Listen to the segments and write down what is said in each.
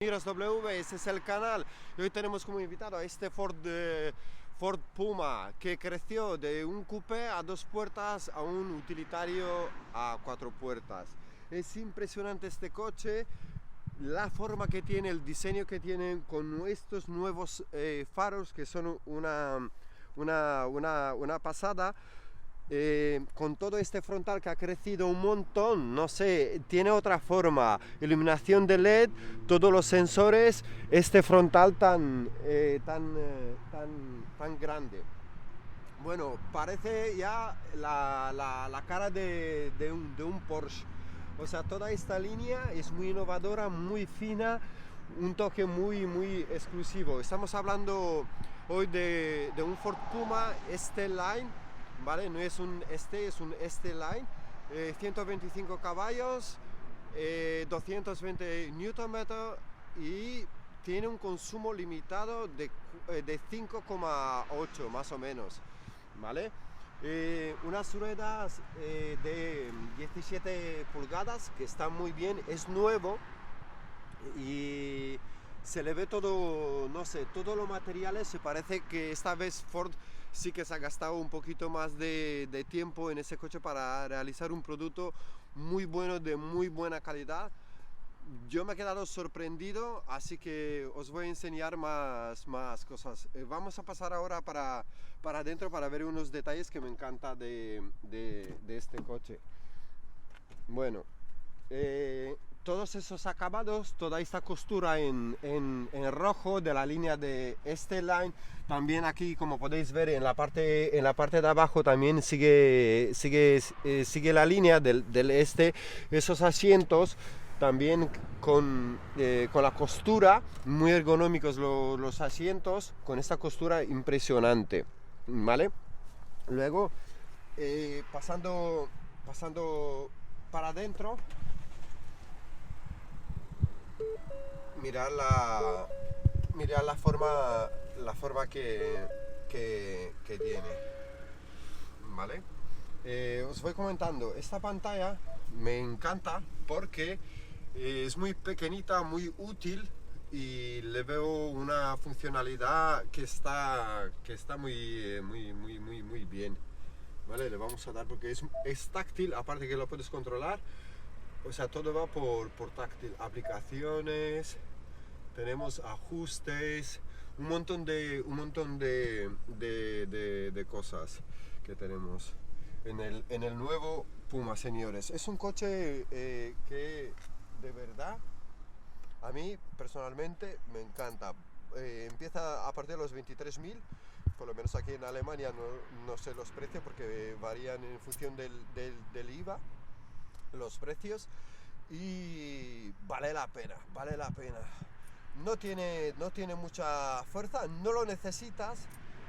Ramírez W, ese es el canal. Y hoy tenemos como invitado a este Ford Puma, que creció de un coupé a 2 puertas a un utilitario a 4 puertas. Es impresionante este coche, la forma que tiene, el diseño que tiene con estos nuevos faros que son una pasada. Con todo este frontal que ha crecido un montón, no sé, tiene otra forma, iluminación de LED, todos los sensores, este frontal tan grande. Bueno, parece ya la cara de un Porsche. O sea, toda esta línea es muy innovadora, muy fina, un toque muy exclusivo. Estamos hablando hoy de un Ford Puma ST-Line, ¿vale? No es un ST, es un ST-Line, 125 caballos, 220 Nm y tiene un consumo limitado de 5,8 más o menos, ¿vale? Unas ruedas de 17 pulgadas que están muy bien, es nuevo y se le ve todo, no sé, todos los materiales. Se parece que esta vez Ford sí que se ha gastado un poquito más de tiempo en ese coche para realizar un producto muy bueno, de muy buena calidad. Yo me he quedado sorprendido, así que os voy a enseñar más cosas. Vamos a pasar ahora para adentro para ver unos detalles que me encanta de este coche. Bueno, todos esos acabados, toda esta costura en rojo de la línea de ST-Line, también aquí como podéis ver en la parte de abajo también sigue la línea del esos asientos también con la costura, muy ergonómicos los asientos, con esta costura impresionante, ¿vale? Luego, pasando para adentro, mirar la forma que tiene, ¿vale? Os voy comentando, esta pantalla me encanta porque es muy pequeñita, muy útil y le veo una funcionalidad que está muy bien, ¿vale? Le vamos a dar porque es táctil, aparte que lo puedes controlar, o sea, todo va por táctil, aplicaciones, tenemos ajustes, un montón de cosas que tenemos en el nuevo Puma, señores. Es un coche que de verdad a mí personalmente me encanta. Empieza a partir de los 23.000, por lo menos aquí en Alemania no sé los precios porque varían en función del IVA los precios, y vale la pena. No tiene mucha fuerza, no lo necesitas,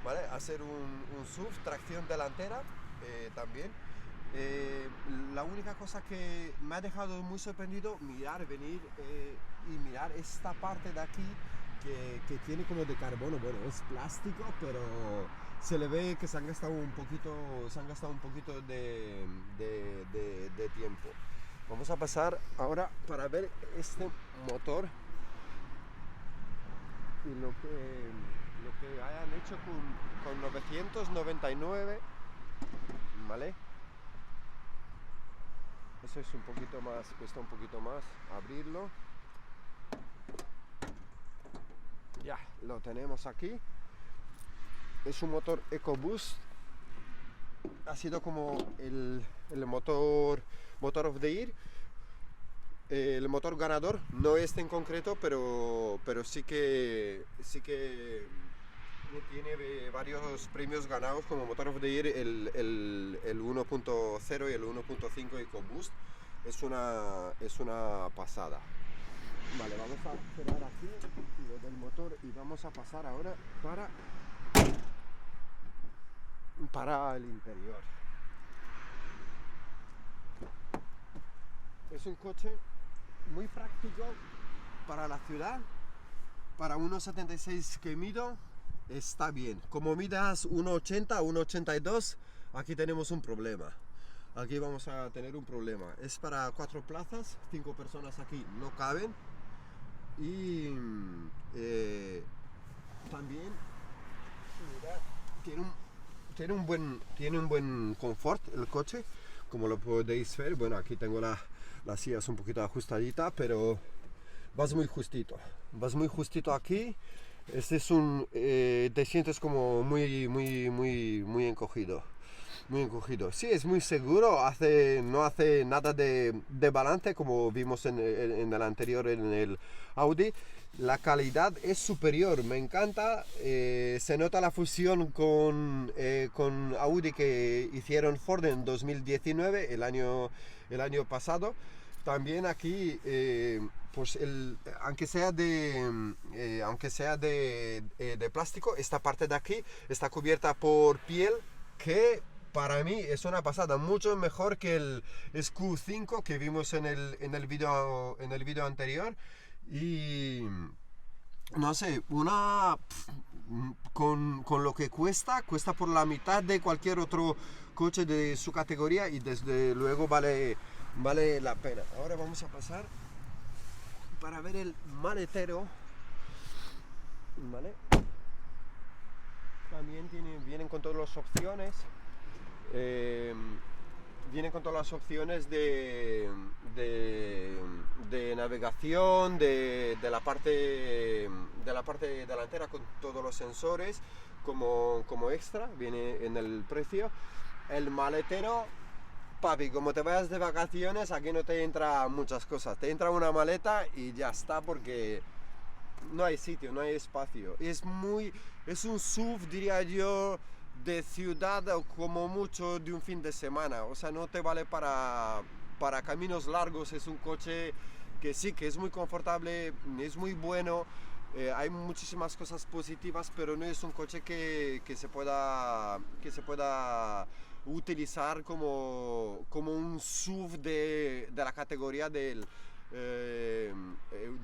¿vale? Hacer un SUV, tracción delantera también. La única cosa que me ha dejado muy sorprendido, venir y mirar esta parte de aquí que tiene como de carbono. Bueno, es plástico, pero se le ve que se han gastado un poquito de tiempo. Vamos a pasar ahora para ver este motor y lo que hayan hecho con 999, ¿vale? Eso es un poquito más, cuesta un poquito más abrirlo. Ya, lo tenemos aquí. Es un motor EcoBoost. Ha sido como el motor of the year. El motor ganador, no este en concreto, pero sí que tiene varios premios ganados como motor of the year, el 1.0 y el 1.5 EcoBoost. Es una pasada. Vale, vamos a cerrar aquí lo del motor y vamos a pasar ahora para el interior. Es un coche muy práctico para la ciudad. Para 1,76 que mido está bien. Como midas 1,80 o 1,82, aquí tenemos un problema. Aquí vamos a tener un problema. Es para 4 plazas, 5 personas aquí no caben. Y también mira, tiene un buen confort el coche, como lo podéis ver. Bueno, aquí tengo la silla es un poquito ajustadita, pero vas muy justito aquí. Este es te sientes como muy encogido. Muy encogido. Sí, es muy seguro, no hace nada de balance como vimos en el anterior, en el Audi. La calidad es superior, me encanta. Se nota la fusión con Audi que hicieron Ford en 2019, el año pasado. También aquí, pues aunque sea de plástico, esta parte de aquí está cubierta por piel que para mí es una pasada, mucho mejor que el SQ5 que vimos en el video anterior. Y no sé, con lo que cuesta por la mitad de cualquier otro coche de su categoría y desde luego vale la pena. Ahora vamos a pasar para ver el maletero, ¿vale? También vienen con todas las opciones. Vienen con todas las opciones de navegación, de la parte delantera con todos los sensores como extra, viene en el precio. El maletero, papi, como te vayas de vacaciones, aquí no te entra muchas cosas, te entra una maleta y ya está, porque no hay sitio, no hay espacio. Es un SUV, diría yo, de ciudad o como mucho de un fin de semana. O sea, no te vale para caminos largos. Es un coche que sí, que es muy confortable, es muy bueno. Hay muchísimas cosas positivas, pero no es un coche que se pueda utilizar como un SUV de la categoría de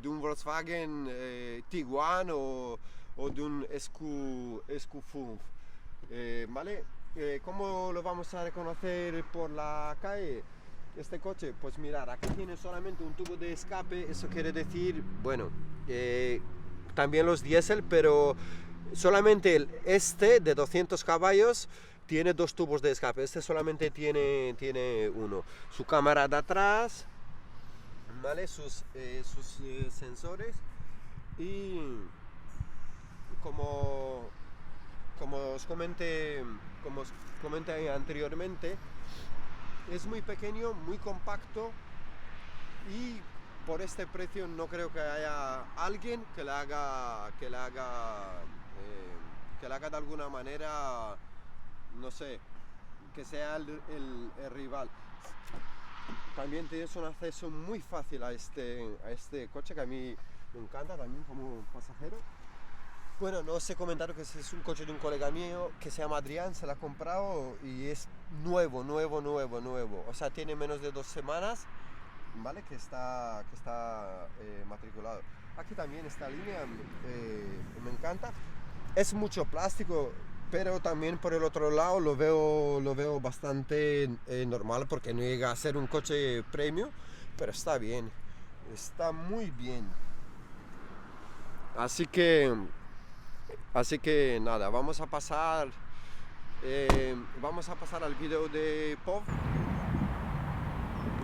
un Volkswagen Tiguan o de un SQ5. ¿Vale? ¿Cómo lo vamos a reconocer por la calle? Este coche, pues mirar, aquí tiene solamente un tubo de escape. Eso quiere decir, bueno, también los diésel, pero solamente este de 200 caballos tiene dos tubos de escape. Este solamente tiene uno. Su cámara de atrás, ¿vale? Sus sensores. Y como os comenté anteriormente, es muy pequeño, muy compacto, y por este precio no creo que haya alguien que le haga de alguna manera, no sé, que sea el rival. También tienes un acceso muy fácil a este coche, que a mí me encanta también como pasajero. Bueno, no os he comentado que es un coche de un colega mío que se llama Adrián, se lo ha comprado y es nuevo. O sea, tiene menos de 2 semanas, ¿vale? Que está matriculado. Aquí también esta línea me encanta. Es mucho plástico, pero también por el otro lado lo veo bastante normal, porque no llega a ser un coche premium, pero está bien, está muy bien. Así que nada, vamos a pasar al vídeo de POV.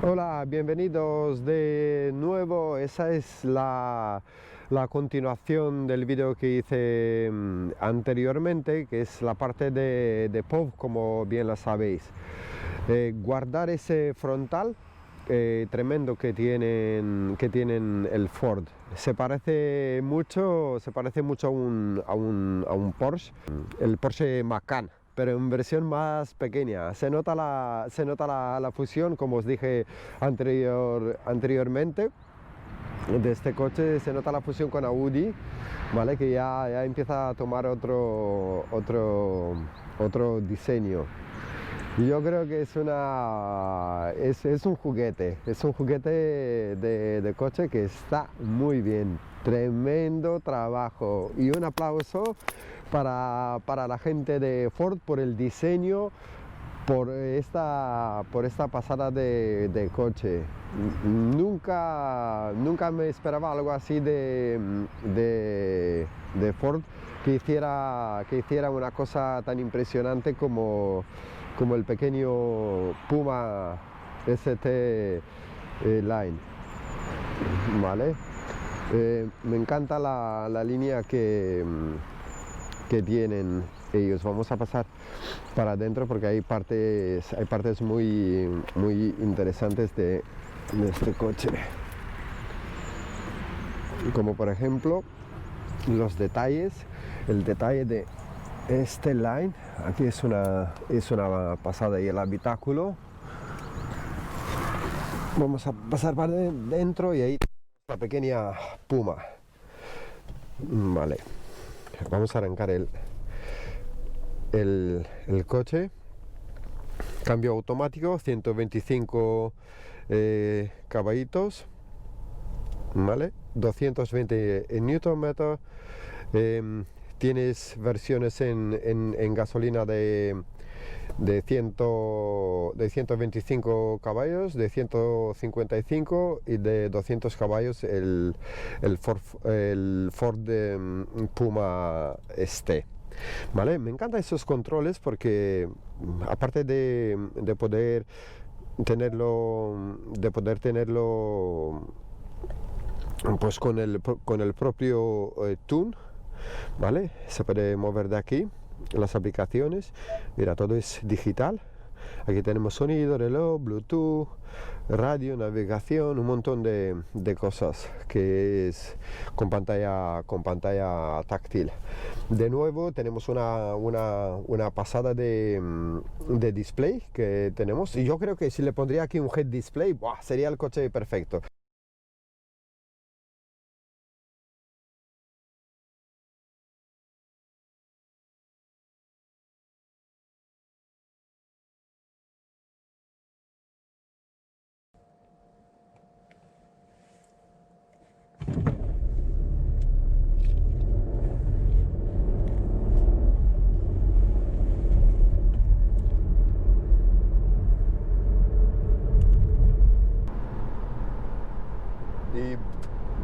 Hola, bienvenidos de nuevo. Esa es la continuación del vídeo que hice anteriormente, que es la parte de POV, como bien lo sabéis. Guardar ese frontal tremendo que tienen el Ford. Se parece mucho a un Porsche, el Porsche Macan, pero en versión más pequeña. Se nota la fusión, como os dije anteriormente, de este coche. Se nota la fusión con Audi, ¿vale? Que ya empieza a tomar otro diseño. Yo creo que es un juguete, de coche que está muy bien. Tremendo trabajo, y un aplauso para la gente de Ford por el diseño por esta pasada de coche. Nunca me esperaba algo así de Ford que hiciera una cosa tan impresionante como el pequeño Puma ST Line, ¿vale? Me encanta la línea que tienen ellos. Vamos a pasar para adentro porque hay partes muy interesantes de este coche, como por ejemplo los detalles. El detalle de este Line aquí es una pasada, y el habitáculo. Vamos a pasar para dentro y ahí la pequeña Puma. Vale, vamos a arrancar el coche. Cambio automático, 125 caballitos, vale, 220 Nm. Tienes versiones en gasolina de 125 caballos, de 155 y de 200 caballos el Ford Puma ST. ¿Vale? Me encantan esos controles porque aparte de poder tenerlo pues con el propio tune, ¿vale? Se puede mover de aquí las aplicaciones. Mira, todo es digital. Aquí tenemos sonido, reloj, Bluetooth, radio, navegación, un montón de cosas que es con pantalla táctil. De nuevo tenemos una pasada de display que tenemos, y yo creo que si le pondría aquí un head display, ¡buah!, sería el coche perfecto. Y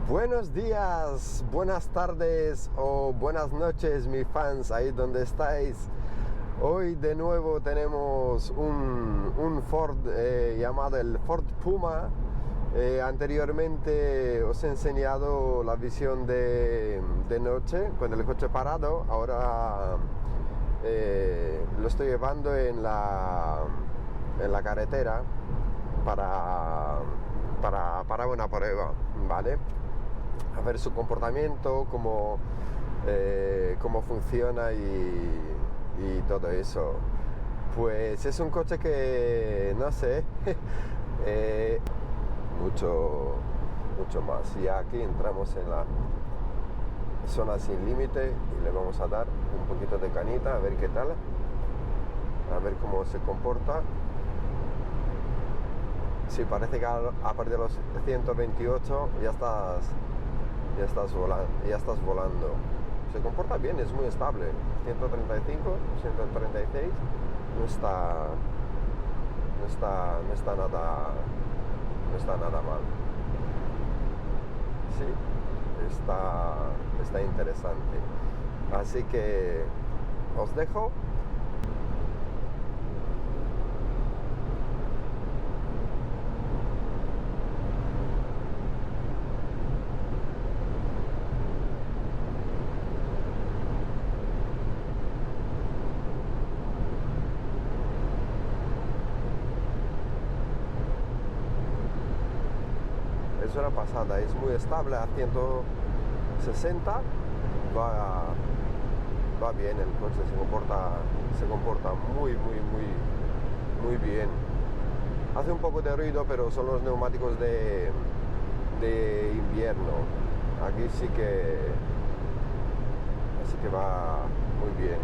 buenos días, buenas tardes o buenas noches, mis fans, ahí donde estáis. Hoy de nuevo tenemos un Ford llamado el Ford Puma. Anteriormente os he enseñado la visión de noche con el coche parado. Ahora lo estoy llevando en la carretera para una prueba, ¿vale? A ver su comportamiento, cómo funciona y todo eso. Pues es un coche que, no sé, mucho más. Y aquí entramos en la zona sin límite y le vamos a dar un poquito de canita, a ver qué tal, a ver cómo se comporta. Sí, parece que a partir de los 128 ya estás volando. Se comporta bien, es muy estable. 135, 136 no está nada mal. Sí, está interesante. Así que os dejo. Es una pasada, es muy estable a 160, va bien el coche, se comporta muy bien. Hace un poco de ruido, pero son los neumáticos de invierno. Aquí sí que va muy bien.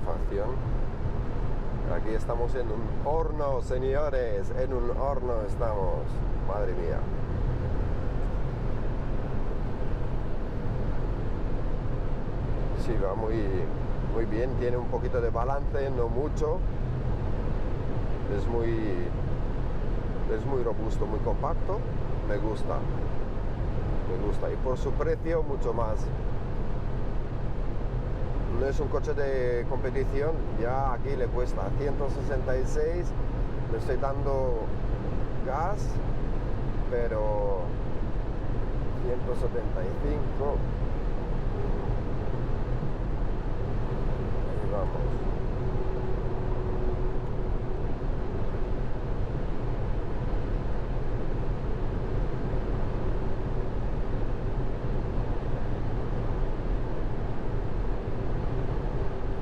calefacción. Aquí estamos en un horno, señores, en un horno estamos, madre mía. Sí, va muy bien, tiene un poquito de balance, no mucho. Es muy robusto, muy compacto, me gusta. Y por su precio mucho más. No es un coche de competición, ya aquí le cuesta 166, le estoy dando gas, pero 175, ahí vamos.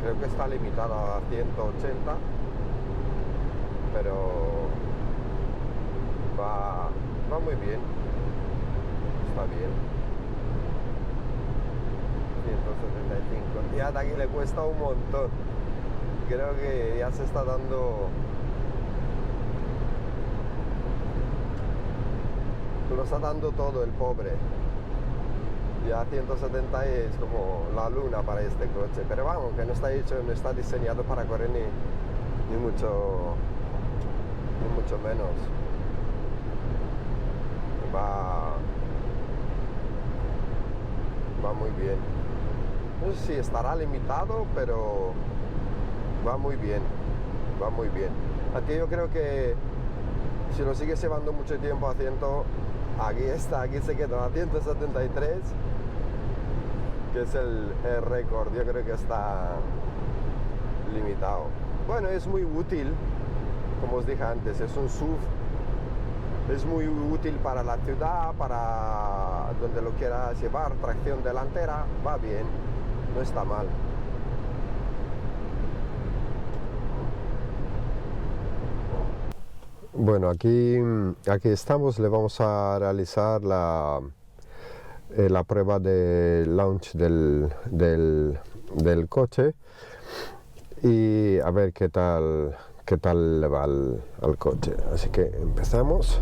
Creo que está limitado a 180, pero va muy bien, está bien. 175, ya de aquí le cuesta un montón, creo que ya se está dando, lo está dando todo el pobre. Ya 170 es como la luna para este coche, pero vamos, que no está hecho, no está diseñado para correr ni mucho menos. Va muy bien. No sé si estará limitado, pero va muy bien. Aquí yo creo que si lo sigues llevando mucho tiempo haciendo, aquí se quedó a 173. Que es el récord, yo creo que está limitado. Bueno, es muy útil, como os dije antes, es un SUV, es muy útil para la ciudad, para donde lo quieras llevar, tracción delantera, va bien, no está mal. Bueno, aquí estamos, le vamos a realizar la prueba de launch del coche y a ver qué tal le va al coche. Así que empezamos.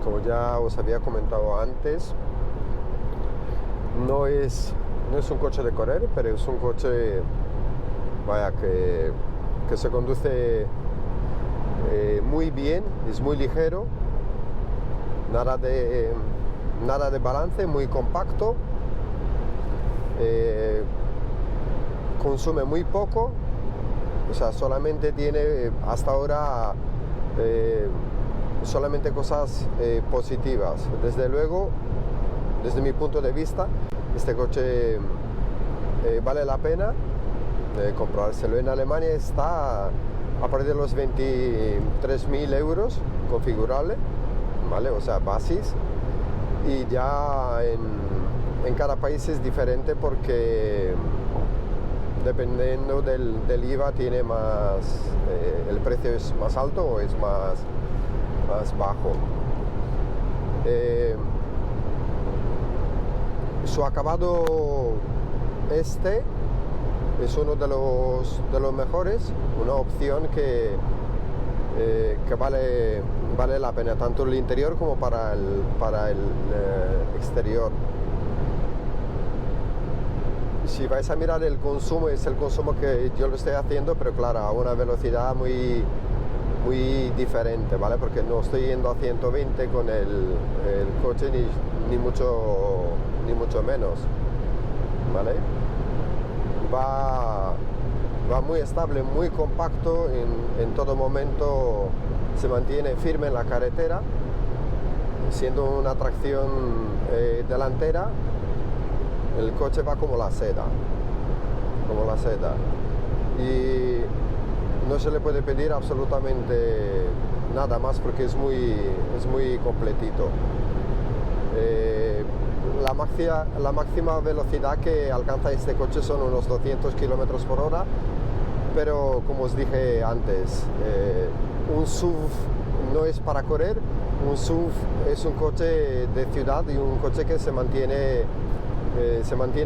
Como ya os había comentado antes, no es un coche de correr, pero es un coche, vaya, que se conduce muy bien, es muy ligero, nada de balance, muy compacto, consume muy poco, o sea, solamente tiene hasta ahora solamente cosas positivas. Desde luego, desde mi punto de vista, este coche vale la pena comprárselo. En Alemania está a partir de los 23.000 euros configurable, ¿vale? O sea, basis, y ya en cada país es diferente porque dependiendo del IVA tiene más, el precio es más alto o es más bajo. Su acabado es uno de los mejores, una opción que vale la pena, tanto el interior como para el exterior. Si vais a mirar el consumo, es el consumo que yo lo estoy haciendo, pero claro, a una velocidad muy diferente, ¿vale? Porque no estoy yendo a 120 con el coche ni mucho menos, ¿vale? Va muy estable, muy compacto, en todo momento se mantiene firme en la carretera, siendo una tracción delantera, el coche va como la seda, y no se le puede pedir absolutamente nada más porque es muy completito. La máxima velocidad que alcanza este coche son unos 200 kilómetros por hora, pero como os dije antes, un SUV no es para correr. Un SUV es un coche de ciudad y un coche que se mantiene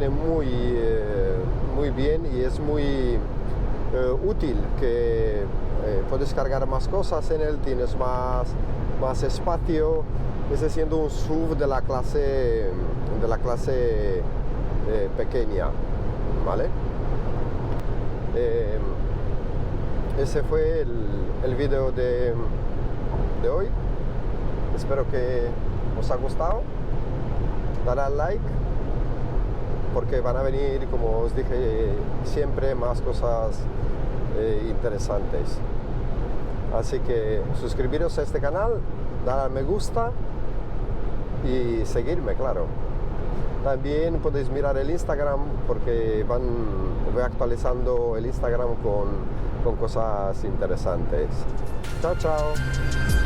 muy bien y es muy útil, que puedes cargar más cosas en él, tienes más espacio, ese siendo un SUV de la clase pequeña, ¿vale? Ese fue el vídeo de hoy. Espero que os haya gustado. Dale al like, porque van a venir, como os dije, siempre más cosas interesantes. Así que suscribiros a este canal, dar al me gusta y seguirme, claro. También podéis mirar el Instagram, porque voy actualizando el Instagram con cosas interesantes. Chao, chao.